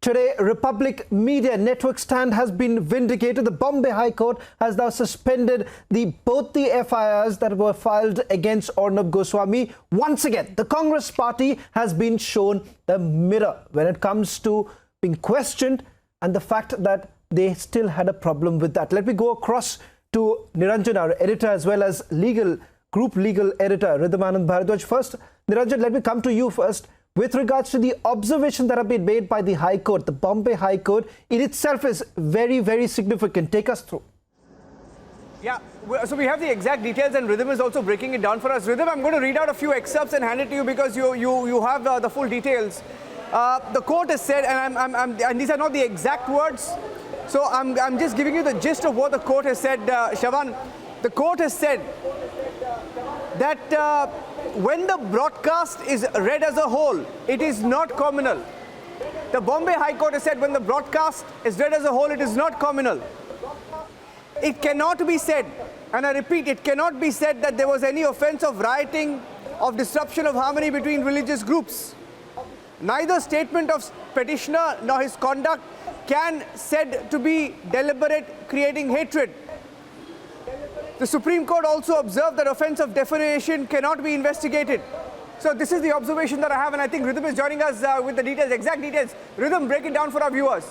Today, Republic Media Network stand has been vindicated. The Bombay High Court has now suspended both the FIRs that were filed against Arnab Goswami. Once again, the Congress party has been shown the mirror when it comes to being questioned and the fact that they still had a problem with that. Let me go across to Niranjan, our editor, as well as group legal editor, Ridham Anand Bharadwaj. First, Niranjan, let me come to you first. With regards to the observation that have been made by the High Court, the Bombay High Court, in itself is very, very significant. Take us through. Yeah, so we have the exact details and Ridham is also breaking it down for us. Ridham, I'm going to read out a few excerpts and hand it to you because you have the full details. The court has said, and these are not the exact words, so I'm just giving you the gist of what the court has said, Shavan. The court has said that when the broadcast is read as a whole, it is not communal. The Bombay High Court has said when the broadcast is read as a whole, it is not communal. It cannot be said, and I repeat, it cannot be said that there was any offense of rioting, of disruption of harmony between religious groups. Neither statement of petitioner nor his conduct can said to be deliberate, creating hatred. The Supreme Court also observed that offence of defamation cannot be investigated. So this is the observation that I have, and I think Ridham is joining us with the details, exact details. Ridham, break it down for our viewers.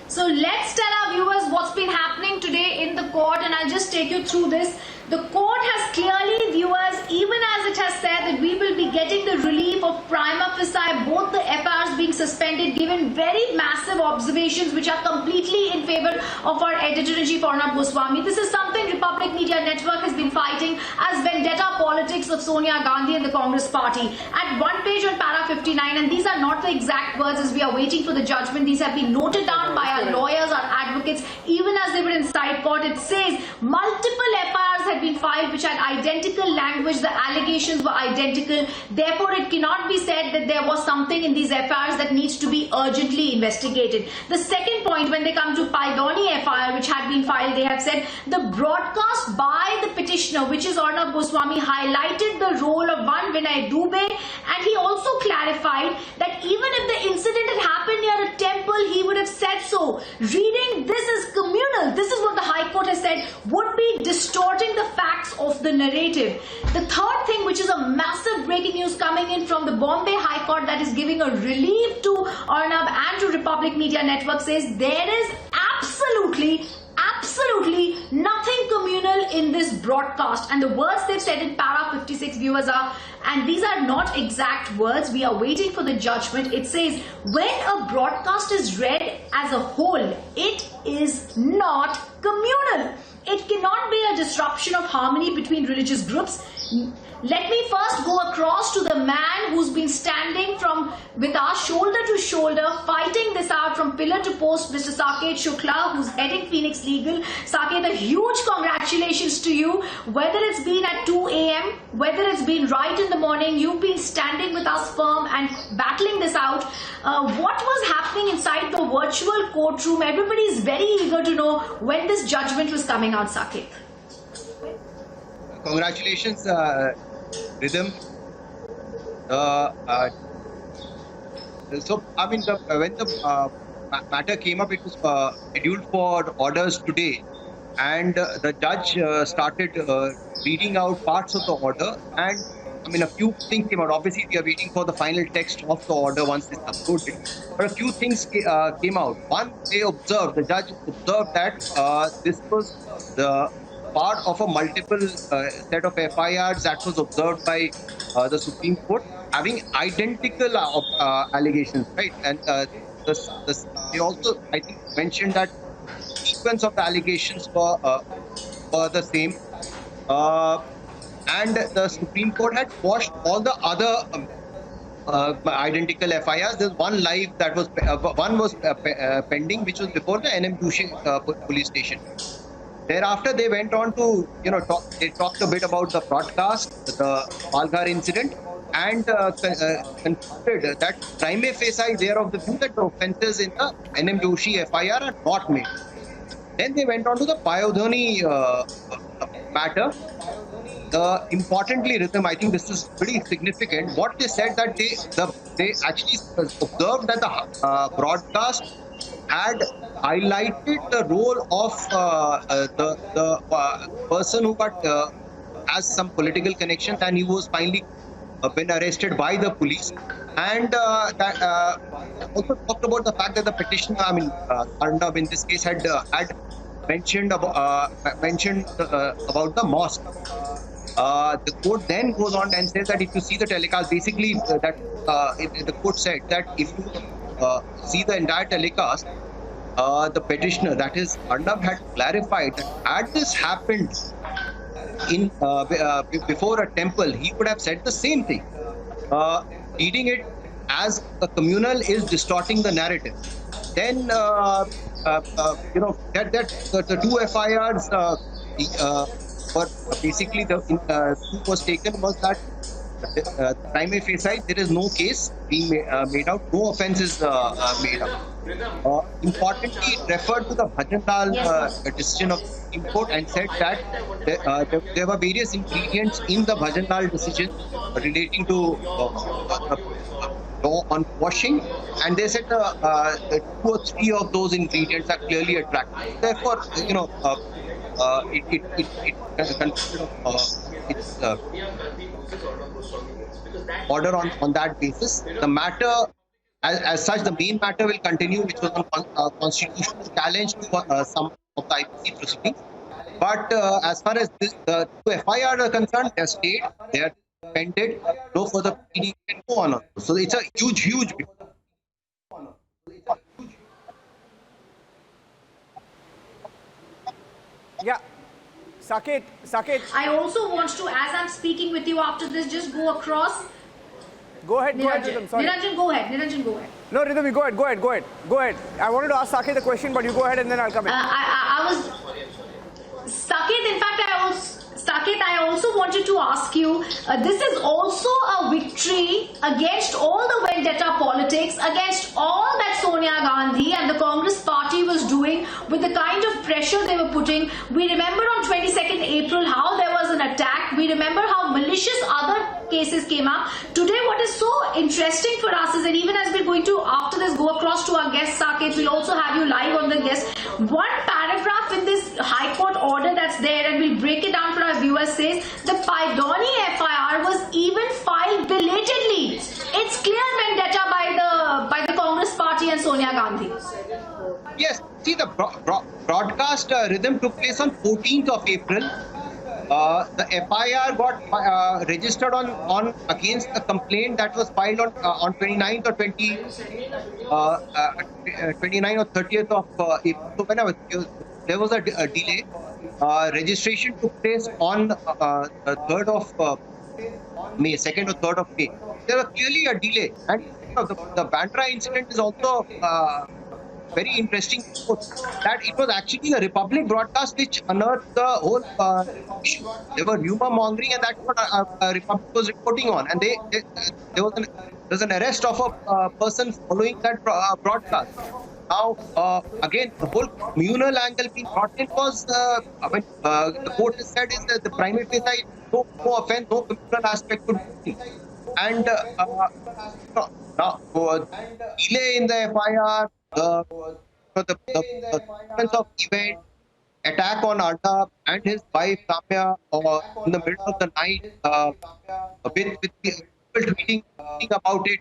So let's tell our viewers what's been happening today in the court, and I'll just take you through this. The court has clearly, viewers, even as it has said that we will be getting the relief of prima facie, both the FIRs being suspended, given very massive observations which are completely in favor of our editor-in-chief Arnab Goswami. This is something Republic Media Network has been fighting as vendetta politics of Sonia Gandhi and the Congress party. At one page on para 59, and these are not the exact words as we are waiting for the judgment, these have been noted down by our lawyers, our advocates, even as they were in side court. It says multiple FIRs had been filed which had identical language, the allegations were identical, therefore it cannot be said that there was something in these FIRs that needs to be urgently investigated. The second point, when they come to Paidoni FIR which had been filed, they have said the broadcast by the petitioner, which is Arnab Goswami, highlighted the role of one Vinay Dubey, and he also clarified that even if the incident had happened near a temple, he would have said so. Reading this is communal, this is what the High Court has said, would be distorting the facts of the narrative. The third thing, which is a massive breaking news coming in from the Bombay High Court that is giving a relief to Arnab and to Republic Media Network, says there is absolutely nothing communal in this broadcast, and the words they've said in para 56, viewers, are, and these are not exact words, we are waiting for the judgment. It says when a broadcast is read as a whole, it is not communal. It cannot be a disruption of harmony between religious groups. Let me first go across to the man who's been standing with us shoulder to shoulder, fighting this out from pillar to post, Mr. Saket Shukla, who's heading Phoenix Legal. Saket, a huge congratulations to you. Whether it's been at 2 a.m., whether it's been right in the morning, you've been standing with us firm and battling this out. What was happening inside the virtual courtroom? Everybody is very eager to know when this judgment was coming out, Saket. Congratulations, Ridham. So, I mean, when the matter came up, it was scheduled for orders today, and the judge started reading out parts of the order, and I mean, a few things came out. Obviously, we are waiting for the final text of the order once it's uploaded. But a few things came out. One, the judge observed that this was the part of a multiple set of FIRs that was observed by the Supreme Court having identical allegations, right? And they also, I think, mentioned that the sequence of the allegations were the same. And the Supreme Court had quashed all the other identical FIRs. There's one live that was, one was pending, which was before the NM Doshi police station. Thereafter, they went on to, they talked a bit about the broadcast, the Palghar incident, and concluded that prima facie they are of the view that the offences in the NM Doshi FIR are not made. Then they went on to the Paidoni matter, importantly, Rhythm, I think this is pretty significant. What they said that they actually observed that the broadcast had highlighted the role of the person who got has some political connections, and he was finally been arrested by the police. And that also talked about the fact that the petitioner, I mean, Arnab in this case had mentioned about the mosque. The court then goes on and says that if you see the telecast, basically the court said that if you see the entire telecast, the petitioner, that is Arnab, had clarified that had this happened in before a temple, he would have said the same thing. Reading it as a communal is distorting the narrative. Then that the two FIRs were basically the thing was taken was that prima facie there is no case being made out, no offence is made out. Importantly, it referred to the Bhajan Lal decision of Supreme Court and said that there were various ingredients in the Bhajan Lal decision relating to law on washing, and they said the 2 or 3 of those ingredients are clearly attractive. Therefore, it considered its order on that basis. The matter, as such, the main matter will continue, which was on constitutional challenge to some of the IPC proceedings. But as far as the two FIR are concerned, they are stayed, they are suspended, no further proceedings can go on. So it's a huge. Yeah. Saket. I also want to, as I'm speaking with you after this, just go across. Go ahead, Rhythm. Sorry. Niranjan, go ahead. No, Rhythm, you go ahead. I wanted to ask Saket the question, but you go ahead and then I'll come in. I was Saket. In fact, I also wanted to ask you. This is also a victory against all the vendetta politics, against all that Sonia Gandhi and the Congress party was doing with the kind of pressure they were putting. We remember on 22nd April how there was an attack. We remember how malicious other cases came up. Today, what is so interesting for us is that even as we're going to, after this, go across to our guest Saket, we'll also have you live on the guest. One paragraph in this High Court order that's there, and we'll break it down for our viewers, says the Paidoni FIR was even filed belatedly. It's clear vendetta by the Congress party and Sonia Gandhi. Yes, see, the broadcast Rhythm took place on 14th of April. The FIR got registered on against the complaint that was filed on 29th or 29th or 30th of April. So whenever there was a delay, registration took place on 3rd of May, 2nd or 3rd of May. There was clearly a delay, and the Bandra incident is also very interesting that it was actually the Republic broadcast which unearthed the whole issue. There were rumor mongering, and that's what Republic was reporting on. And there was an arrest of a person following that broadcast. Now, again, the whole communal angle being brought in was, the court has said is that the prima facie no offense, no communal aspect could be. And now, delay in the FIR, the sequence of event, attack on Arnab and his wife Kamya in the middle of the night, with people tweeting about it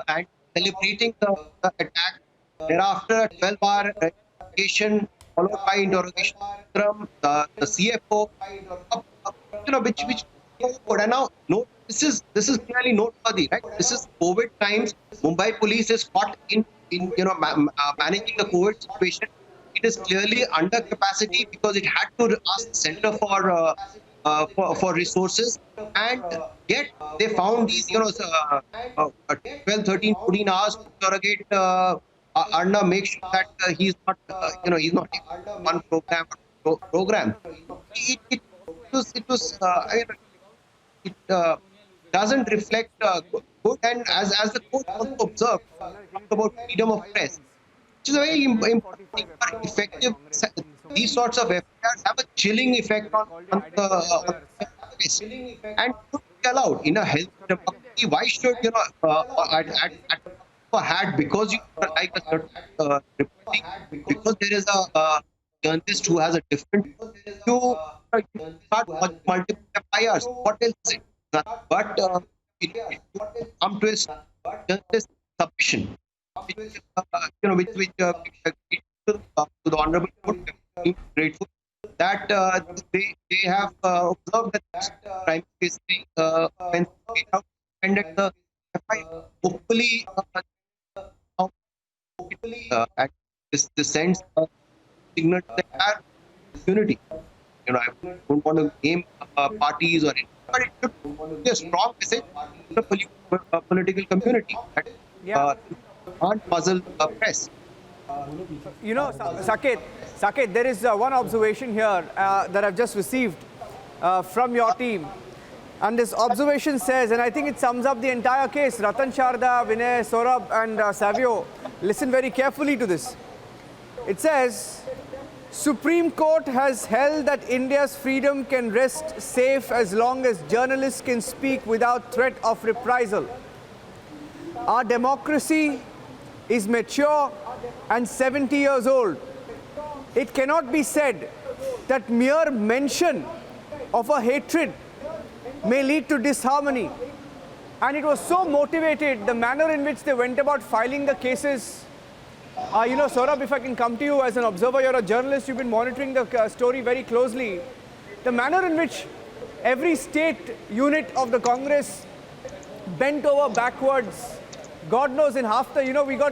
and celebrating the attack. Thereafter, a 12-hour investigation followed by interrogation from the CFO, which and now this is clearly noteworthy, right? This is COVID times. Mumbai police is caught in managing the COVID situation. It is clearly under capacity because it had to ask the center for resources, and yet they found these 12, 13, 14 hours to interrogate Arnab, make sure that he's not one program. It doesn't reflect good, and as the court also observed, talked about freedom of press, which is a very important thing for effective these sorts of FIRs have a chilling effect on the case. And should be allowed in a healthy democracy. Why should at a hat because you like a certain reporting, because there is a journalist who has a different you start watching multiple FIRs. What else is it? But it come to a journalist submission, which to the honorable court. I'm grateful that they have observed that this crime facing offense and that the FIR hopefully at this sends a signal to the entire unity. I don't want to name parties or anything, but it should be a strong message to the political community that can't puzzle the press. Saket, there is one observation here that I've just received from your team. And this observation says, and I think it sums up the entire case, Ratan Sharda, Vinay, Saurabh and Savio, listen very carefully to this. It says, Supreme Court has held that India's freedom can rest safe as long as journalists can speak without threat of reprisal. Our democracy is mature and 70 years old. It cannot be said that mere mention of a hatred may lead to disharmony. And it was so motivated, the manner in which they went about filing the cases. Saurabh, if I can come to you as an observer, you're a journalist, you've been monitoring the story very closely. The manner in which every state unit of the Congress bent over backwards, God knows in half the,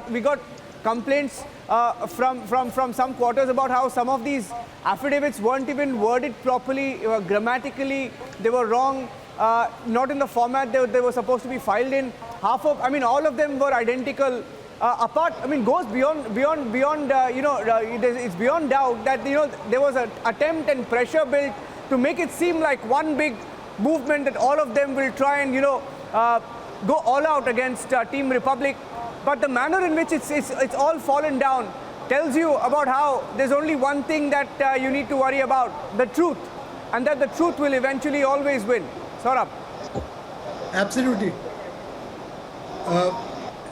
we got complaints from some quarters about how some of these affidavits weren't even worded properly, grammatically, they were wrong, not in the format they were supposed to be filed in. All of them were identical. Goes beyond, it's beyond doubt that, there was an attempt and pressure built to make it seem like one big movement that all of them will try and, go all out against Team Republic. But the manner in which it's all fallen down tells you about how there's only one thing that you need to worry about, the truth. And that the truth will eventually always win. Saurabh. Absolutely.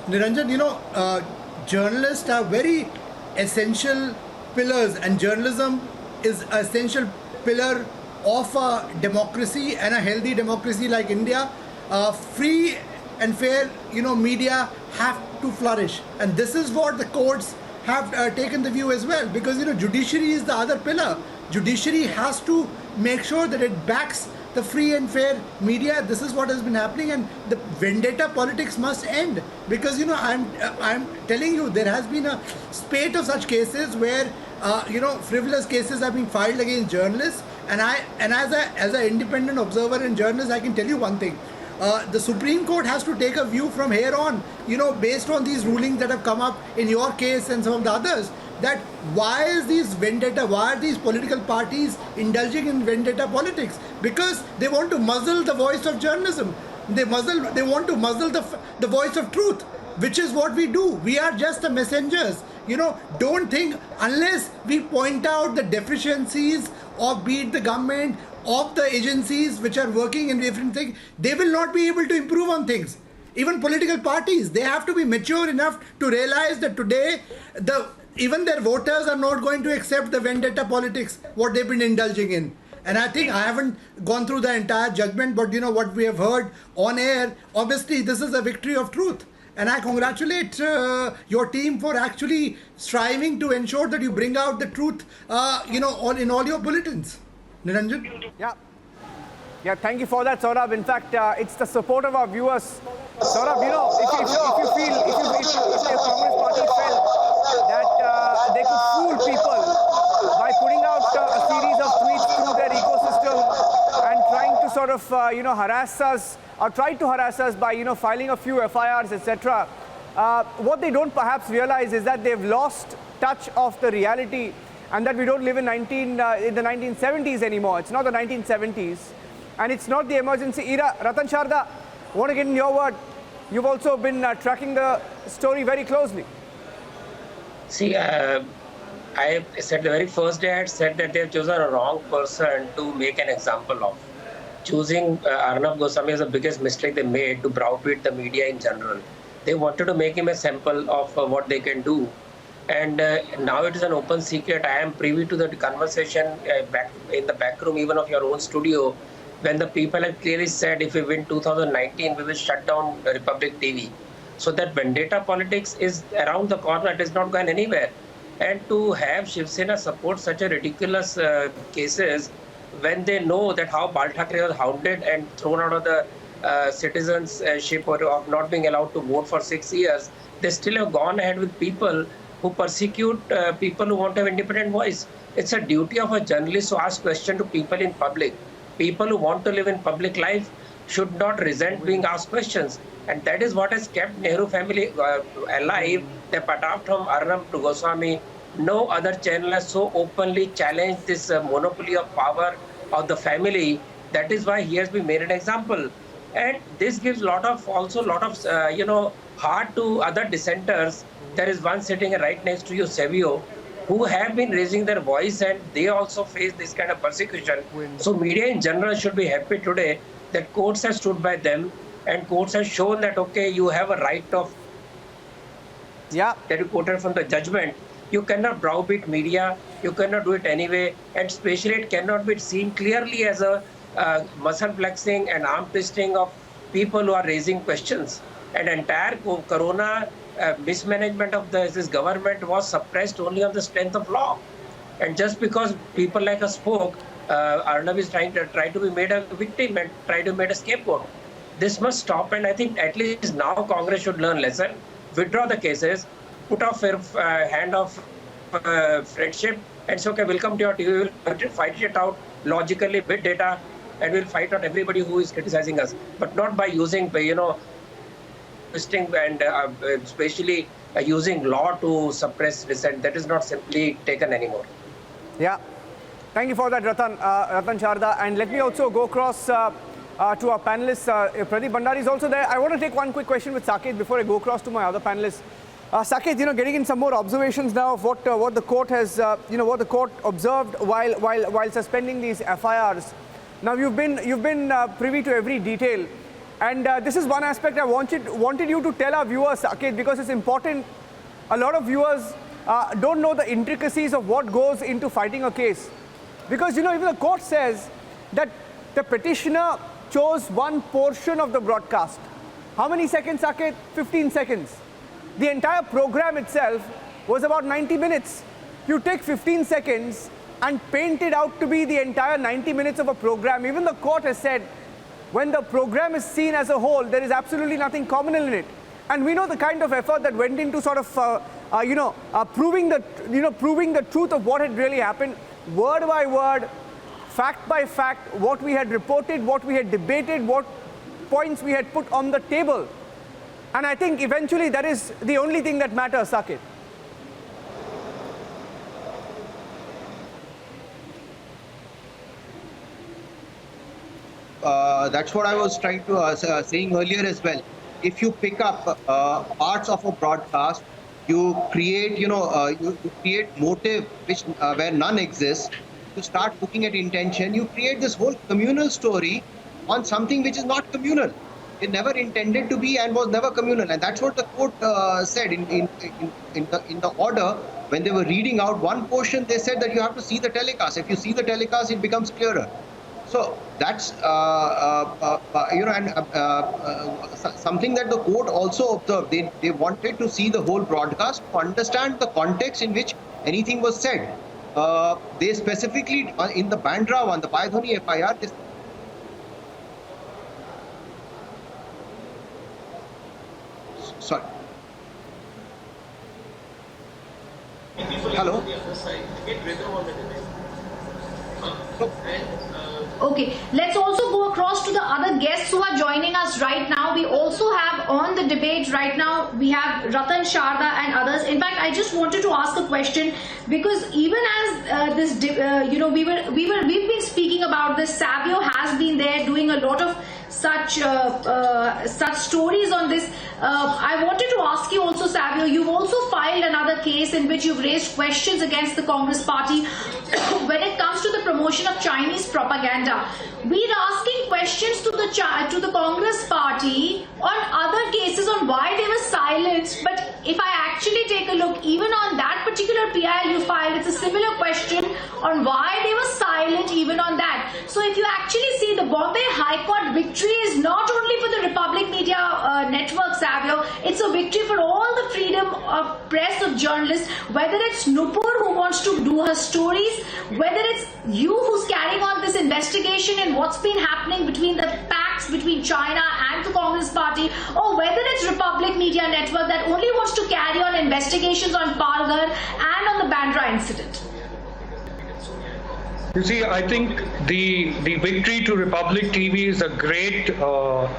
Niranjan, journalists are very essential pillars, and journalism is an essential pillar of a democracy, and a healthy democracy like India. Free and fair, media have to flourish, and this is what the courts have taken the view as well, because judiciary is the other pillar. Judiciary has to make sure that it backs the free and fair media. This is what has been happening, and the vendetta politics must end, because I'm telling you, there has been a spate of such cases where frivolous cases have been filed against journalists, and as an independent observer and journalist, I can tell you one thing. The Supreme Court has to take a view from here on, based on these rulings that have come up in your case and some of the others, that why is this vendetta, why are these political parties indulging in vendetta politics? Because they want to muzzle the voice of journalism. They want to muzzle the voice of truth, which is what we do. We are just the messengers. Don't think, unless we point out the deficiencies of, be it the government, of the agencies which are working in different things, they will not be able to improve on things. Even political parties, they have to be mature enough to realize that today even their voters are not going to accept the vendetta politics, what they've been indulging in. And I think, I haven't gone through the entire judgment, but what we have heard on air, obviously this is a victory of truth. And I congratulate your team for actually striving to ensure that you bring out the truth, in all your bulletins. Niranjan? Yeah, thank you for that, Saurabh. In fact, it's the support of our viewers. Saurabh, if the Congress party felt that they could fool people by putting out a series of tweets through their ecosystem and trying to sort of, harass us, or tried to harass us by, filing a few FIRs, etc. What they don't perhaps realize is that they've lost touch of the reality, and that we don't live in the 1970s anymore. It's not the 1970s. And it's not the emergency era. Ratan Sharda, I want to get in your word. You've also been tracking the story very closely. See, I said the very first day I had said that they have chosen a wrong person to make an example of. Choosing Arnab Goswami is the biggest mistake they made to browbeat the media in general. They wanted to make him a sample of what they can do. And now it is an open secret. I am privy to the conversation back in the back room, even of your own studio, when the people have clearly said if we win 2019, we will shut down Republic TV. So that vendetta politics is around the corner. It is not going anywhere. And to have Shiv Sena support such a ridiculous cases when they know that how Bal Thackeray was hounded and thrown out of the citizenship or of not being allowed to vote for 6 years, they still have gone ahead with people who persecute people who want to have independent voice. It's a duty of a journalist to ask questions to people in public. People who want to live in public life should not resent being asked questions. And that is what has kept Nehru family alive. Apart from Arnab Goswami, no other channel has so openly challenged this monopoly of power of the family. That is why he has been made an example. And this gives lot of heart to other dissenters. There is one sitting right next to you, Savio, who have been raising their voice and they also face this kind of persecution. So media in general should be happy today that courts have stood by them and courts have shown that, okay, you have a right of that you quoted from the judgment. You cannot browbeat media. You cannot do it anyway. And especially it cannot be seen clearly as a muscle flexing and arm twisting of people who are raising questions. And entire corona mismanagement of this government was suppressed only on the strength of law. And just because people like us spoke, Arnab is trying to be made a victim and try to be made a scapegoat. This must stop, and I think at least now Congress should learn lesson, withdraw the cases, put off hand of friendship, and say, okay, we'll come to your TV, we'll fight it out logically with data, and we'll fight out everybody who is criticizing us, but not by using, twisting and especially using law to suppress dissent. That is not simply taken anymore. Yeah. Thank you for that, Ratan Sharda. And let me also go across to our panelists. Pradeep Bhandari is also there. I want to take one quick question with Saket before I go across to my other panelists. Saket, getting in some more observations now of what the court has, what the court observed while suspending these FIRs. Now you've been privy to every detail, and this is one aspect I wanted you to tell our viewers, Saket, because it's important. A lot of viewers don't know the intricacies of what goes into fighting a case, because even the court says that the petitioner chose one portion of the broadcast. How many seconds, Saket? 15 seconds. The entire program itself was about 90 minutes. You take 15 seconds and paint it out to be the entire 90 minutes of a program. Even the court has said, when the program is seen as a whole, there is absolutely nothing communal in it. And we know the kind of effort that went into sort of, proving the truth of what had really happened, word by word, fact by fact, what we had reported, what we had debated, what points we had put on the table. And I think eventually that is the only thing that matters, Saket. That's what I was trying to saying earlier as well. If you pick up parts of a broadcast, you create, you create motive which where none exists. You start looking at intention. You create this whole communal story on something which is not communal. It never intended to be and was never communal, and that's what the court said in the order. When they were reading out one portion, they said that you have to see the telecast. If you see the telecast, it becomes clearer. So that's something that the court also observed. They wanted to see the whole broadcast to understand the context in which anything was said. They specifically in the Bandra one, the Payadhoni FIR. Sorry. Hello. Okay, let's also go across to the other guests who are joining us right now. We also have on the debate right now, we have Ratan Sharda and others. In fact, I just wanted to ask a question, because even as we've been speaking about this, Savio has been there doing a lot of such stories on this. I wanted to ask you also, Savio, you've also filed another case in which you've raised questions against the Congress party when it comes to the promotion of Chinese propaganda. We're asking questions to the Congress party on other cases on why they were silenced, but if I actually take a look, even on that particular PIL you filed, it's a similar question on why they were silent even on that. So if you actually see, the Bombay High Court victory is not only for the Republic Media Network, Savio, it's a victory for all the freedom of press, of journalists, whether it's Nupur who wants to do her stories, whether it's you who's carrying on this investigation and what's been happening between the pacts between China and the Congress party, or whether it's Republic Media Network that only wants to carry on investigations on Palghar and on the Bandra incident. You see, I think the victory to Republic TV is a great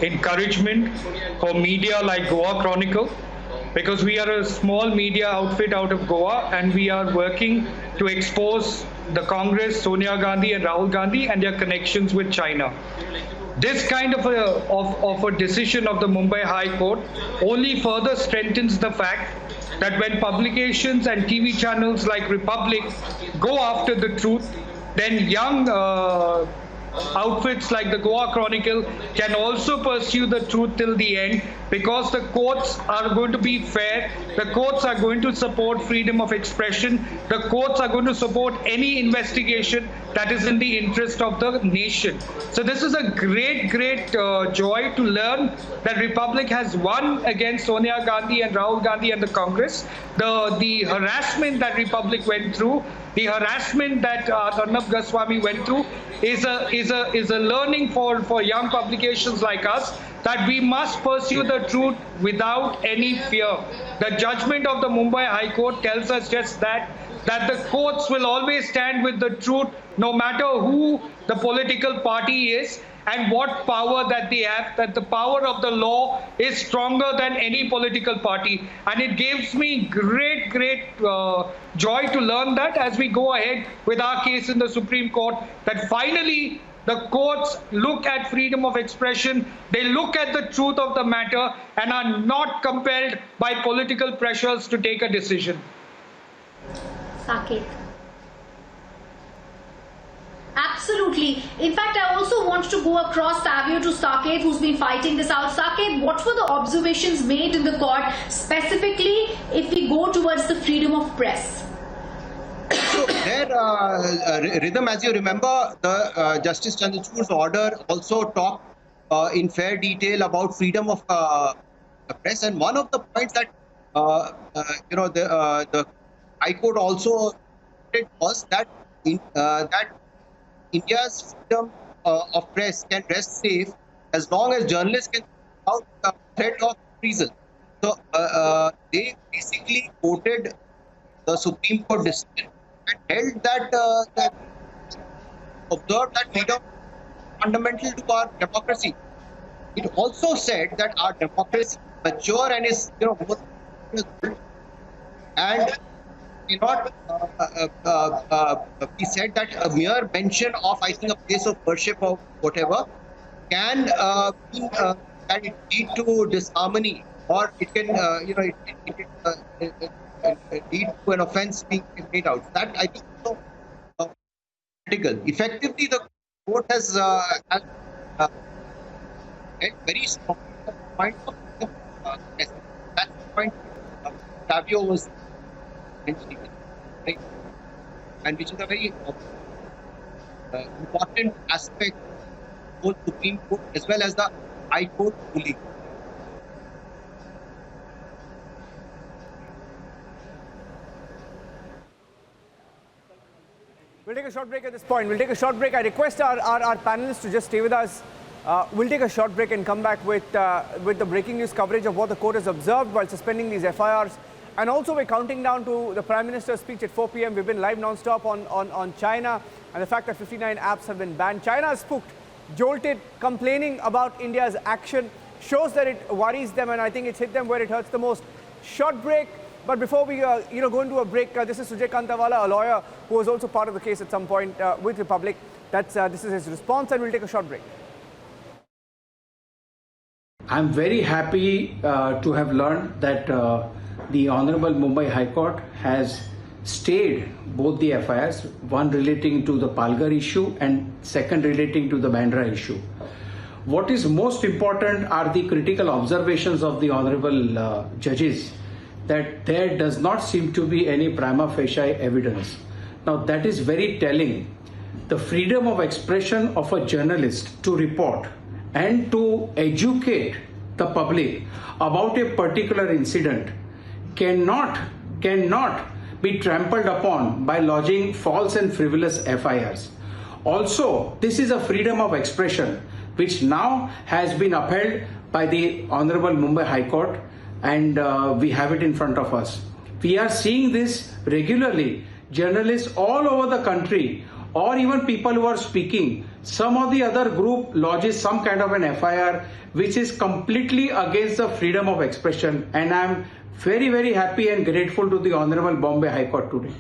encouragement for media like Goa Chronicle, because we are a small media outfit out of Goa and we are working to expose the Congress, Sonia Gandhi and Rahul Gandhi and their connections with China. This kind of a decision of the Mumbai High Court only further strengthens the fact that when publications and TV channels like Republic go after the truth, then young outfits like the Goa Chronicle can also pursue the truth till the end, because the courts are going to be fair, the courts are going to support freedom of expression, the courts are going to support any investigation that is in the interest of the nation. So this is a great joy to learn that Republic has won against Sonia Gandhi and Rahul Gandhi and the Congress. The harassment that Republic went through, the harassment that Arnab Goswami went through is a learning for young publications like us, that we must pursue the truth without any fear. The judgment of the Mumbai High Court tells us just that the courts will always stand with the truth, no matter who the political party is and what power that they have, that the power of the law is stronger than any political party. And it gives me great joy to learn that as we go ahead with our case in the Supreme Court, that finally the courts look at freedom of expression, they look at the truth of the matter and are not compelled by political pressures to take a decision. Saket. Absolutely. In fact, I also want to go across, Savio, to Saket, who's been fighting this out. Saket, what were the observations made in the court, specifically if we go towards the freedom of press? So there, Rhythm, as you remember, the Justice Chandrachud's order also talked in fair detail about freedom of press, and one of the points that the High Court also did was that that India's freedom of press can rest safe as long as journalists can without the threat of treason. So they basically quoted the Supreme Court decision and held that observed that freedom is fundamental to our democracy. It also said that our democracy is mature and is and cannot be said that a mere mention of, I think, a place of worship or whatever can can it lead to disharmony, or it can lead to an offense being made out. That, I think, is so critical. Effectively, the court has very strong point of that's the point Savio was mentioning, right? And which is a very important aspect of both Supreme Court as well as the High Court ruling. We'll take a short break at this point. We'll take a short break. I request our panelists to just stay with us. We'll take a short break and come back with the breaking news coverage of what the court has observed while suspending these FIRs. And also, we're counting down to the Prime Minister's speech at 4 p.m. We've been live non-stop on China and the fact that 59 apps have been banned. China is spooked, jolted, complaining about India's action, shows that it worries them, and I think it's hit them where it hurts the most. Short break. But before we go into a break, this is Sujay Kantawala, a lawyer who was also part of the case at some point with Republic. This is his response, and we'll take a short break. I'm very happy to have learned that the Honorable Mumbai High Court has stayed both the FIRs, one relating to the Palghar issue and second relating to the Bandra issue. What is most important are the critical observations of the Honorable judges that there does not seem to be any prima facie evidence. Now that is very telling. The freedom of expression of a journalist to report and to educate the public about a particular incident cannot be trampled upon by lodging false and frivolous FIRs. Also, this is a freedom of expression which now has been upheld by the Honorable Mumbai High Court, and we have it in front of us. We are seeing this regularly. Journalists all over the country, or even people who are speaking, some of the other group lodges some kind of an FIR which is completely against the freedom of expression, and I am very, very happy and grateful to the Honorable Bombay High Court today.